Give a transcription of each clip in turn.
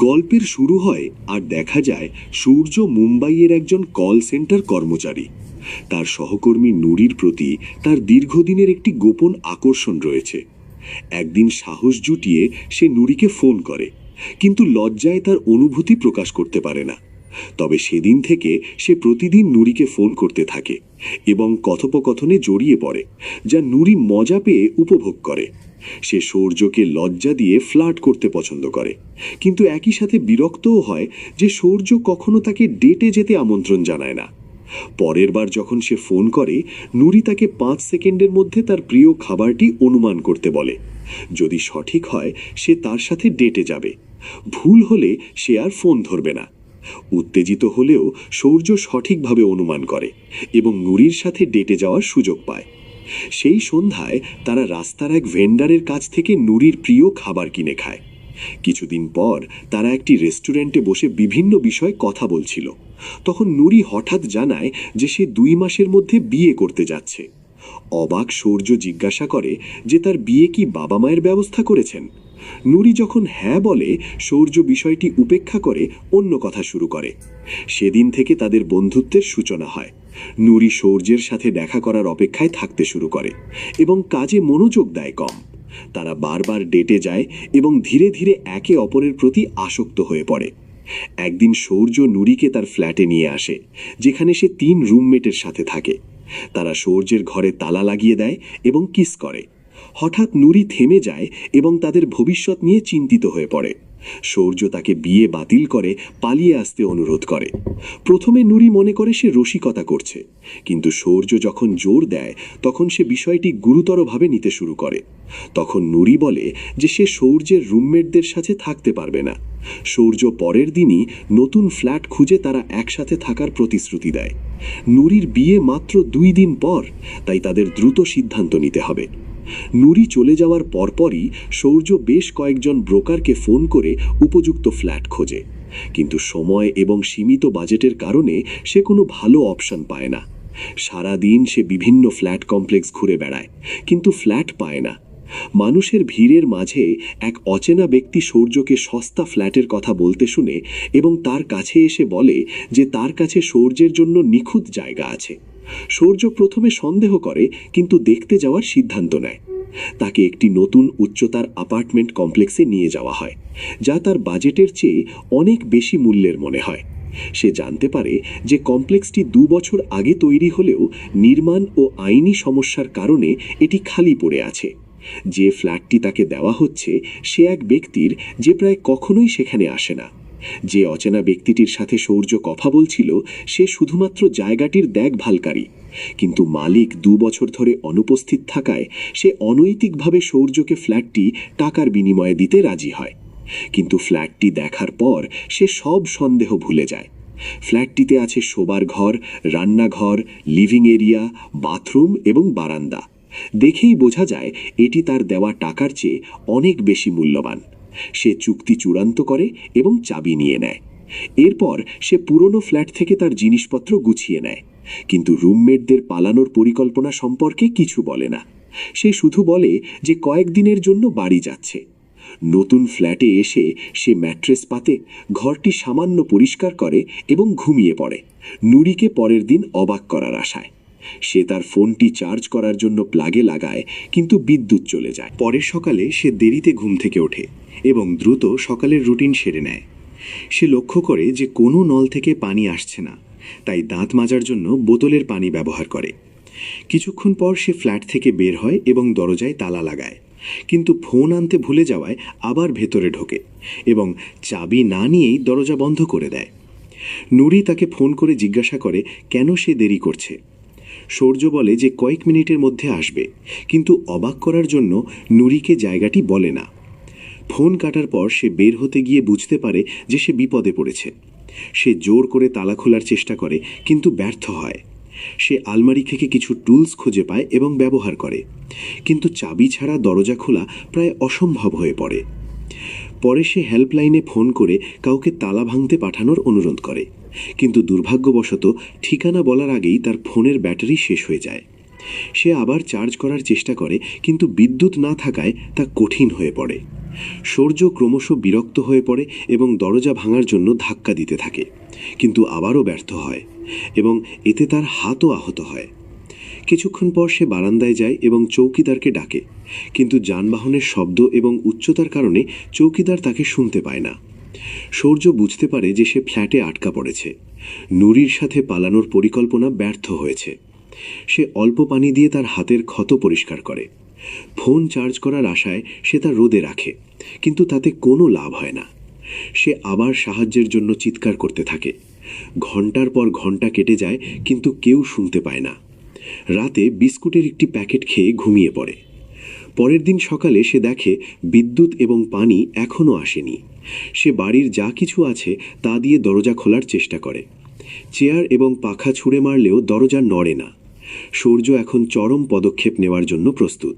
গল্পের শুরু হয় আর দেখা যায় সূর্য মুম্বাইয়ের একজন কল সেন্টার কর্মচারী। তার সহকর্মী নুরির প্রতি তার দীর্ঘদিনের একটি গোপন আকর্ষণ রয়েছে। একদিন সাহস জুটিয়ে সে নুরিকে ফোন করে, কিন্তু লজ্জায় তার অনুভূতি প্রকাশ করতে পারে না। তবে সেদিন থেকে সে প্রতিদিন নুরিকে ফোন করতে থাকে এবং কথোপকথনে জড়িয়ে পড়ে, যা নুরি মজা পেয়ে উপভোগ করে। সে সূর্যকে লজ্জা দিয়ে ফ্লার্ট করতে পছন্দ করে, কিন্তু একই সাথে বিরক্তও হয় যে সূর্য কখনো তাকে ডেটে যেতে আমন্ত্রণ জানায় না। পরের বার যখন সে ফোন করে, নুরি তাকে 5 সেকেন্ডের মধ্যে তার প্রিয় খাবারটি অনুমান করতে বলে। যদি সঠিক হয় সে তার সাথে ডেটে যাবে, ভুল হলে সে আর ফোন ধরবে না। উত্তেজিত হলেও সূর্য সঠিকভাবে অনুমান করে এবং নুরির সাথে ডেটে যাওয়ার সুযোগ পায়। সেই সন্ধ্যায় তারা রাস্তার এক ভেন্ডারের কাছ থেকে নুরির প্রিয় খাবার কিনে খায়। কিছুদিন পর তারা একটি রেস্টুরেন্টে বসে বিভিন্ন বিষয়ে কথা বলছিল। তখন নুরি হঠাৎ জানায় যে সে 2 মাসের মধ্যে বিয়ে করতে যাচ্ছে। অবাক সূর্য জিজ্ঞাসা করে যে তার বিয়ে কি বাবা মায়ের ব্যবস্থা করেছেন। নুরি যখন হ্যাঁ বলে, সূর্য বিষয়টি উপেক্ষা করে অন্য কথা শুরু করে। সেদিন থেকে তাদের বন্ধুত্বের সূচনা হয়। নুরি সূর্যের সাথে দেখা করার অপেক্ষায় থাকতে শুরু করে এবং কাজে মনোযোগ দেয় কম। তারা বারবার ডেটে যায় এবং ধীরে ধীরে একে অপরের প্রতি আসক্ত হয়ে পড়ে। একদিন সূর্য নুরিকে তার ফ্ল্যাটে নিয়ে আসে, যেখানে সে 3 রুমমেটের সাথে থাকে। তারা সূর্যের ঘরে তালা লাগিয়ে দেয় এবং কিস করে। হঠাৎ নুরি থেমে যায় এবং তাদের ভবিষ্যৎ নিয়ে চিন্তিত হয়ে পড়ে। সূর্য তাকে বিয়ে বাতিল করে পালিয়ে আসতে অনুরোধ করে। প্রথমে নুরি মনে করে সে রসিকতা করছে, কিন্তু সূর্য যখন জোর দেয় তখন সে বিষয়টি গুরুতরভাবে নিতে শুরু করে। তখন নুরি বলে যে সে সূর্যের রুমমেটদের সাথে থাকতে পারবে না। সূর্য পরের দিনই নতুন ফ্ল্যাট খুঁজে তারা একসাথে থাকার প্রতিশ্রুতি দেয়। নুরির বিয়ে মাত্র 2 দিন পর, তাই তাদের দ্রুত সিদ্ধান্ত নিতে হবে। নুরি চলে যাওয়ার পরপরই সূর্য বেশ কয়েকজন ব্রোকারকে ফোন করে উপযুক্ত ফ্ল্যাট খোঁজে, কিন্তু সময় এবং সীমিত বাজেটের কারণে সে কোনো ভালো অপশন পায় না। সারাদিন সে বিভিন্ন ফ্ল্যাট কমপ্লেক্স ঘুরে বেড়ায়, কিন্তু ফ্ল্যাট পায় না। মানুষের ভিড়ের মাঝে এক অচেনা ব্যক্তি সূর্যকে সস্তা ফ্ল্যাটের কথা বলতে শুনে এবং তার কাছে এসে বলে যে তার কাছে সূর্যের জন্য নিখুঁত জায়গা আছে। সূর্য প্রথমে সন্দেহ করে, কিন্তু দেখতে যাওয়ার সিদ্ধান্ত নেয়। তাকে একটি নতুন উচ্চতার অ্যাপার্টমেন্ট কমপ্লেক্সে নিয়ে যাওয়া হয়, যা তার বাজেটের চেয়ে অনেক বেশি মূল্যের মনে হয়। সে জানতে পারে যে কমপ্লেক্সটি 2 বছর আগে তৈরি হলেও নির্মাণ ও আইনি সমস্যার কারণে এটি খালি পড়ে আছে। যে ফ্ল্যাটটি তাকে দেওয়া হচ্ছে সে এক ব্যক্তির, যে প্রায় কখনোই সেখানে আসে না। যে অচেনা ব্যক্তিটির সাথে সূর্য কথা বলছিল সে শুধুমাত্র জায়গাটির দেখভালকারী, কিন্তু মালিক 2 বছর ধরে অনুপস্থিত থাকায় সে অনৈতিকভাবে সূর্যকে ফ্ল্যাটটি টাকার বিনিময়ে দিতে রাজি হয়। কিন্তু ফ্ল্যাটটি দেখার পর সে সব সন্দেহ ভুলে যায়। ফ্ল্যাটটিতে আছে শোবার ঘর, রান্নাঘর, লিভিং এরিয়া, বাথরুম এবং বারান্দা। দেখেই বোঝা যায় এটি তার দেওয়া টাকার চেয়ে অনেক বেশি মূল্যবান। সে চুক্তি চূড়ান্ত করে এবং চাবি নিয়ে নেয়। এরপর সে পুরনো ফ্ল্যাট থেকে তার জিনিসপত্র গুছিয়ে নেয়, কিন্তু রুমমেটদের পালানোর পরিকল্পনা সম্পর্কে কিছু বলে না। সে শুধু বলে যে কয়েকদিনের জন্য বাড়ি যাচ্ছে। নতুন ফ্ল্যাটে এসে সে ম্যাট্রেস পাতে, ঘরটি সামান্য পরিষ্কার করে এবং ঘুমিয়ে পড়ে, নুরিকে পরের দিন অবাক করার আশায়। সে তার ফোনটি চার্জ করার জন্য প্লাগে লাগায়, কিন্তু বিদ্যুৎ চলে যায়। পরের সকালে সে দেরিতে ঘুম থেকে ওঠে এবং দ্রুত সকালের রুটিন সেরে নেয়। সে লক্ষ্য করে যে কোনো নল থেকে পানি আসছে না, তাই দাঁত মাজার জন্য বোতলের পানি ব্যবহার করে। কিছুক্ষণ পর সে ফ্ল্যাট থেকে বের হয় এবং দরজায় তালা লাগায়, কিন্তু ফোন আনতে ভুলে যাওয়ায় আবার ভেতরে ঢোকে এবং চাবি না নিয়েই দরজা বন্ধ করে দেয়। নুরি তাকে ফোন করে জিজ্ঞাসা করে কেন সে দেরি করছে। সূর্য বলে যে কয়েক মিনিটের মধ্যে আসবে, কিন্তু অবাক করার জন্য নুরিকে জায়গাটি বলে না। ফোন কাটার পর সে বের হতে গিয়ে বুঝতে পারে যে সে বিপদে পড়েছে। সে জোর করে তালা খোলার চেষ্টা করে, কিন্তু ব্যর্থ হয়। সে আলমারি থেকে কিছু টুলস খুঁজে পায় এবং ব্যবহার করে, কিন্তু চাবি ছাড়া দরজা খোলা প্রায় অসম্ভব হয়ে পড়ে। পরে সে হেল্পলাইনে ফোন করে কাউকে তালা ভাঙতে পাঠানোর অনুরোধ করে, কিন্তু দুর্ভাগ্যবশত ঠিকানা বলার আগেই তার ফোনের ব্যাটারি শেষ হয়ে যায়। সে আবার চার্জ করার চেষ্টা করে, কিন্তু বিদ্যুৎ না থাকায় তা কঠিন হয়ে পড়ে। সূর্য ক্রমশ বিরক্ত হয়ে পড়ে এবং দরজা ভাঙার জন্য ধাক্কা দিতে থাকে, কিন্তু আবারও ব্যর্থ হয় এবং এতে তার হাতও আহত হয়। কিছুক্ষণ পর সে বারান্দায় যায় এবং চৌকিদারকে ডাকে, কিন্তু যানবাহনের শব্দ এবং উচ্চতার কারণে চৌকিদার তাকে শুনতে পায় না। সূর্য বুঝতে পারে যে সে ফ্ল্যাটে আটকা পড়েছে। নুরির সাথে পালানোর পরিকল্পনা ব্যর্থ হয়েছে। সে অল্প পানি দিয়ে তার হাতের ক্ষত পরিষ্কার করে। ফোন চার্জ করার আশায় সে তা রোদে রাখে, কিন্তু তাতে কোনো লাভ হয় না। সে আবার সাহায্যের জন্য চিৎকার করতে থাকে। ঘন্টার পর ঘন্টা কেটে যায়, কিন্তু কেউ শুনতে পায় না। রাতে বিস্কুটের একটি প্যাকেট খেয়ে ঘুমিয়ে পড়ে। পরের দিন সকালে সে দেখে বিদ্যুৎ এবং পানি এখনও আসেনি। সে বাড়ির যা কিছু আছে তা দিয়ে দরজা খোলার চেষ্টা করে। চেয়ার এবং পাখা ছুঁড়ে মারলেও দরজা নড়ে না। সূর্য এখন চরম পদক্ষেপ নেওয়ার জন্য প্রস্তুত।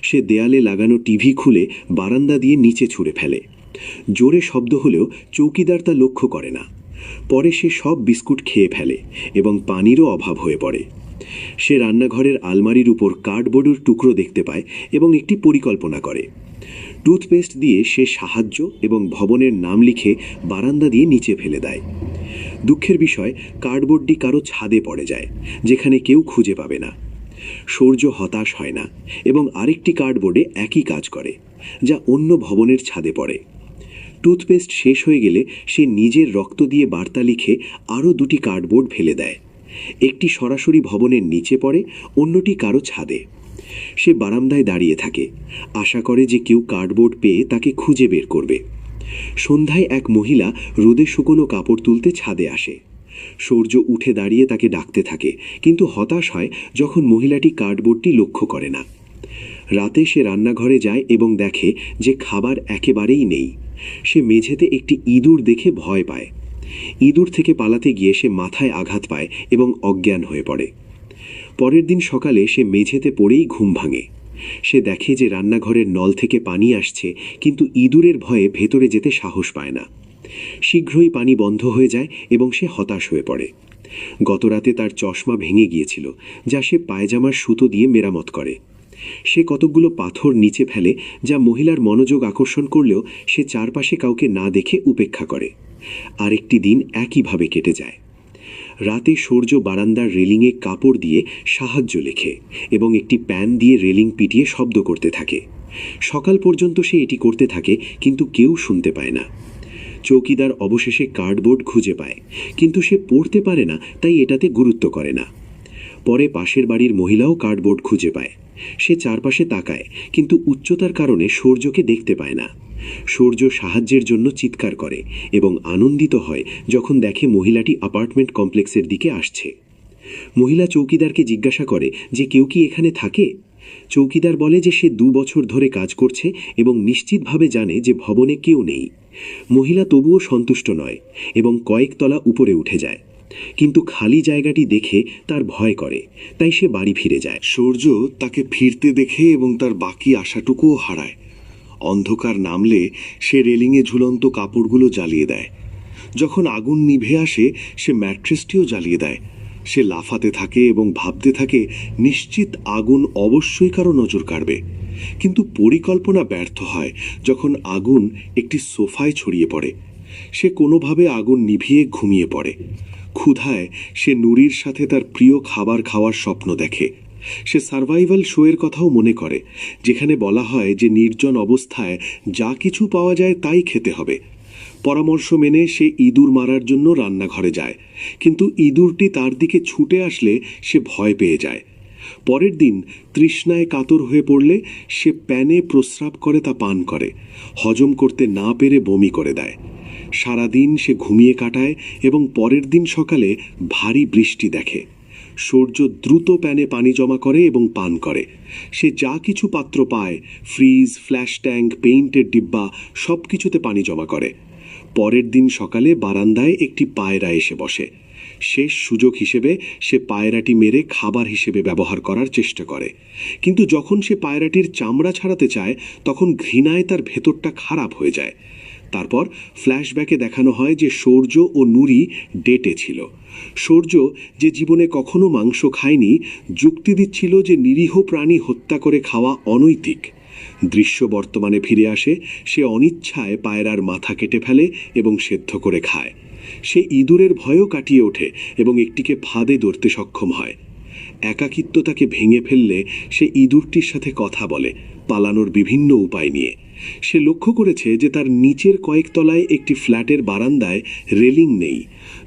সে দেয়ালে লাগানো টিভি খুলে বারান্দা দিয়ে নিচে ছুঁড়ে ফেলে। জোরে শব্দ হলেও চৌকিদার তা লক্ষ্য করে না। পরে সে সব বিস্কুট খেয়ে ফেলে এবং পানিরও অভাব হয়ে পড়ে। সে রান্নাঘরের আলমারির উপর কার্ডবোর্ডের টুকরো দেখতে পায় এবং একটি পরিকল্পনা করে। টুথপেস্ট দিয়ে সে সাহায্য এবং ভবনের নাম লিখে বারান্দা দিয়ে নিচে ফেলে দেয়। দুঃখের বিষয়, কার্ডবোর্ডটি কারো ছাদে পড়ে যায়, যেখানে কেউ খুঁজে পাবে না। সূর্য হতাশ হয় না এবং আরেকটি কার্ডবোর্ডে একই কাজ করে, যা অন্য ভবনের ছাদে পড়ে। টুথপেস্ট শেষ হয়ে গেলে সে নিজের রক্ত দিয়ে বার্তা লিখে আরও দুটি কার্ডবোর্ড ফেলে দেয়। একটি সরাসরি ভবনের নিচে পড়ে, অন্যটি কারো ছাদে। সে বারান্দায় দাঁড়িয়ে থাকে, আশা করে যে কেউ কার্ডবোর্ড পেয়ে তাকে খুঁজে বের করবে। সন্ধ্যায় এক মহিলা রোদে শুকনো কাপড় তুলতে ছাদে আসে। সূর্য উঠে দাঁড়িয়ে তাকে ডাকতে থাকে, কিন্তু হতাশ হয় যখন মহিলাটি কার্ডবোর্ডটি লক্ষ্য করে না। রাতে সে রান্নাঘরে যায় এবং দেখে যে খাবার একেবারেই নেই। সে মেঝেতে একটি ইঁদুর দেখে ভয় পায়। ইঁদুর থেকে পালাতে গিয়ে সে মাথায় আঘাত পায় এবং অজ্ঞান হয়ে পড়ে। পরের দিন সকালে সে মেঝেতে পড়েই ঘুম ভাঙে। সে দেখে যে রান্নাঘরের নল থেকে পানি আসছে, কিন্তু ইঁদুরের ভয়ে ভেতরে যেতে সাহস পায় না। শীঘ্রই পানি বন্ধ হয়ে যায় এবং সে হতাশ হয়ে পড়ে। গতরাতে তার চশমা ভেঙে গিয়েছিল, যা সে পায়জামার সুতো দিয়ে মেরামত করে। সে কতকগুলো পাথর নিচে ফেলে, যা মহিলার মনোযোগ আকর্ষণ করলেও সে চারপাশে কাউকে না দেখে উপেক্ষা করে। আরেকটি দিন একইভাবে কেটে যায়। রাতে সূর্য বারান্দার রেলিংয়ে কাপড় দিয়ে সাহায্য লেখে এবং একটি প্যান দিয়ে রেলিং পিটিয়ে শব্দ করতে থাকে। সকাল পর্যন্ত সে এটি করতে থাকে, কিন্তু কেউ শুনতে পায় না। চৌকিদার অবশেষে কার্ডবোর্ড খুঁজে পায়, কিন্তু সে পড়তে পারে না, তাই এটাতে গুরুত্ব করে না। পরে পাশের বাড়ির মহিলাও কার্ডবোর্ড খুঁজে পায়। সে চারপাশে তাকায়, কিন্তু উচ্চতার কারণে সূর্যকে দেখতে পায় না। সূর্য সাহায্যের জন্য চিৎকার করে এবং আনন্দিত হয় যখন দেখে মহিলাটি অ্যাপার্টমেন্ট কমপ্লেক্সের দিকে আসছে। মহিলা চৌকিদারকে জিজ্ঞাসা করে যে কেউ কি এখানে থাকে। চৌকিদার বলে যে সে 2 বছর ধরে কাজ করছে এবং নিশ্চিতভাবে জানে যে ভবনে কেউ নেই। মহিলা তবুও সন্তুষ্ট নয় এবং কয়েকতলা উপরে উঠে যায়, কিন্তু খালি জায়গাটি দেখে তার ভয় করে, তাই সে বাড়ি ফিরে যায়। সূর্য তাকে ফিরতে দেখে এবং তার বাকি আশাটুকুও হারায়। অন্ধকার নামলে সে রেলিংয়ে ঝুলন্ত কাপড়গুলো জ্বালিয়ে দেয়। যখন আগুন নিভে আসে, সে ম্যাট্রেসটিও জ্বালিয়ে দেয়। সে লাফাতে থাকে এবং ভাবতে থাকে নিশ্চিত আগুন অবশ্যই কারো নজর কাড়বে। কিন্তু পরিকল্পনা ব্যর্থ হয় যখন আগুন একটি সোফায় ছড়িয়ে পড়ে। সে কোনোভাবে আগুন নিভিয়ে ঘুমিয়ে পড়ে। ক্ষুধায় সে নুরির সাথে তার প্রিয় খাবার খাওয়ার স্বপ্ন দেখে। সে সার্ভাইভাল শোয়ের কথাও মনে করে, যেখানে বলা হয় যে নির্জন অবস্থায় যা কিছু পাওয়া যায় তাই খেতে হবে। পরামর্শ মেনে সে ইঁদুর মারার জন্য রান্নাঘরে যায়, কিন্তু ইঁদুরটি তার দিকে ছুটে আসলে সে ভয় পেয়ে যায়। পরের দিন তৃষ্ণায় কাতর হয়ে পড়লে সে প্যানে প্রস্রাব করে তা পান করে। হজম করতে না পেরে বমি করে দেয়। সারাদিন সে ঘুমিয়ে কাটায় এবং পরের দিন সকালে ভারী বৃষ্টি দেখে। সূর্য দ্রুত প্যানে পানি জমা করে এবং পান করে। সে যা কিছু পাত্র পায়, ফ্রিজ, ফ্ল্যাশ ট্যাঙ্ক, পেইন্টের ডিব্বা, সব কিছুতে পানি জমা করে। পরের দিন সকালে বারান্দায় একটি পায়রা এসে বসে। শেষ সুযোগ হিসেবে সে পায়রাটি মেরে খাবার হিসেবে ব্যবহার করার চেষ্টা করে, কিন্তু যখন সে পায়রাটির চামড়া ছাড়াতে চায় তখন ঘৃণায় তার ভেতরটা খারাপ হয়ে যায়। তারপর ফ্ল্যাশব্যাকে দেখানো হয় যে সূর্য ও নুরি ডেটে ছিল। সূর্য, যে জীবনে কখনো মাংস খায়নি, যুক্তি দিচ্ছিল যে নিরীহ প্রাণী হত্যা করে খাওয়া অনৈতিক। দৃশ্য বর্তমানে ফিরে আসে। সে অনিচ্ছায় পায়রার মাথা কেটে ফেলে এবং সেদ্ধ করে খায়। সে ইঁদুরের ভয়ও কাটিয়ে ওঠে এবং একটিকে ফাঁদে ধরতে সক্ষম হয়। একাকিত্ব তাকে ভেঙে ফেললে সে ইঁদুরটির সাথে কথা বলে, পালানোর বিভিন্ন উপায় নিয়ে। সে লক্ষ্য করেছে যে তার নিচের কয়েক তলায় একটি ফ্ল্যাটের বারান্দায় রেলিং নেই।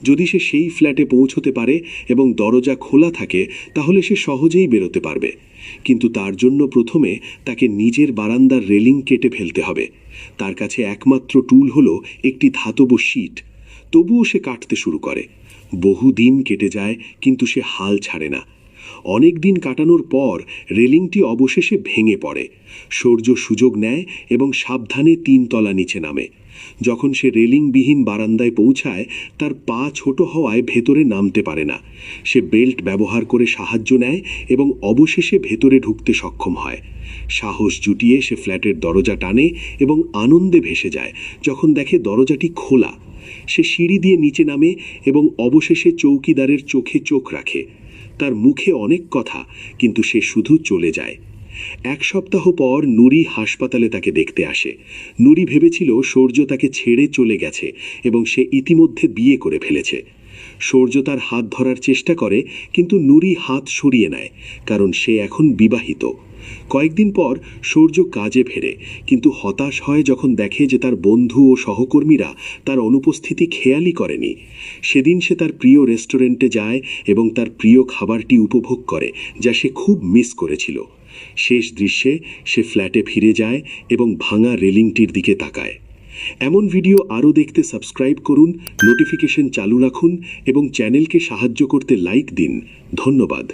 যদি সে সেই ফ্ল্যাটে পৌঁছতে পারে এবং দরজা খোলা থাকে, তাহলে সে সহজেই বেরোতে পারবে। কিন্তু তার জন্য প্রথমে তাকে নিজের বারান্দার রেলিং কেটে ফেলতে হবে। তার কাছে একমাত্র টুল হলো একটি ধাতব শীট। তবুও সে কাটতে শুরু করে। বহু দিন কেটে যায়, কিন্তু সে হাল ছাড়ে না। অনেক দিন কাটানোর পর রেলিংটি অবশেষে ভেঙে পড়ে। সূর্য সুযোগ নেয় এবং সাবধানে 3 তলা নিচে নামে। যখন সে রেলিংবিহীন বারান্দায় পৌঁছায়, তার পা ছোট হওয়ায় ভেতরে নামতে পারে না। সে বেল্ট ব্যবহার করে সাহায্য নেয় এবং অবশেষে ভেতরে ঢুকতে সক্ষম হয়। সাহস জুটিয়ে সে ফ্ল্যাটের দরজা টানে এবং আনন্দে ভেসে যায় যখন দেখে দরজাটি খোলা। সে সিঁড়ি দিয়ে নিচে নামে এবং অবশেষে চৌকিদারের চোখে চোখ রাখে। তার মুখে অনেক কথা, কিন্তু সে শুধু চলে যায়। 1 সপ্তাহ পর নুরি হাসপাতালে তাকে দেখতে আসে। নুরি ভেবেছিল সূর্য তাকে ছেড়ে চলে গেছে এবং সে ইতিমধ্যে বিয়ে করে ফেলেছে। সূর্য তার হাত ধরার চেষ্টা করে, কিন্তু নুরি হাত সরিয়ে নেয়, কারণ সে এখন বিবাহিত। কয়েকদিন পর সূর্য কাজে ফেরে, কিন্তু হতাশ হয় যখন দেখে যে তার বন্ধু ও সহকর্মীরা তার অনুপস্থিতি খেয়ালই করেনি। সেদিন সে তার প্রিয় রেস্টুরেন্টে যায় এবং তার প্রিয় খাবারটি উপভোগ করে, যা সে খুব মিস করেছিল। শেষ দৃশ্যে সে ফ্ল্যাটে ফিরে যায় এবং ভাঙা রেলিংটির দিকে তাকায়। এমন ভিডিও আরও দেখতে সাবস্ক্রাইব করুন, নোটিফিকেশন চালু রাখুন এবং চ্যানেলকে সাহায্য করতে লাইক দিন। ধন্যবাদ।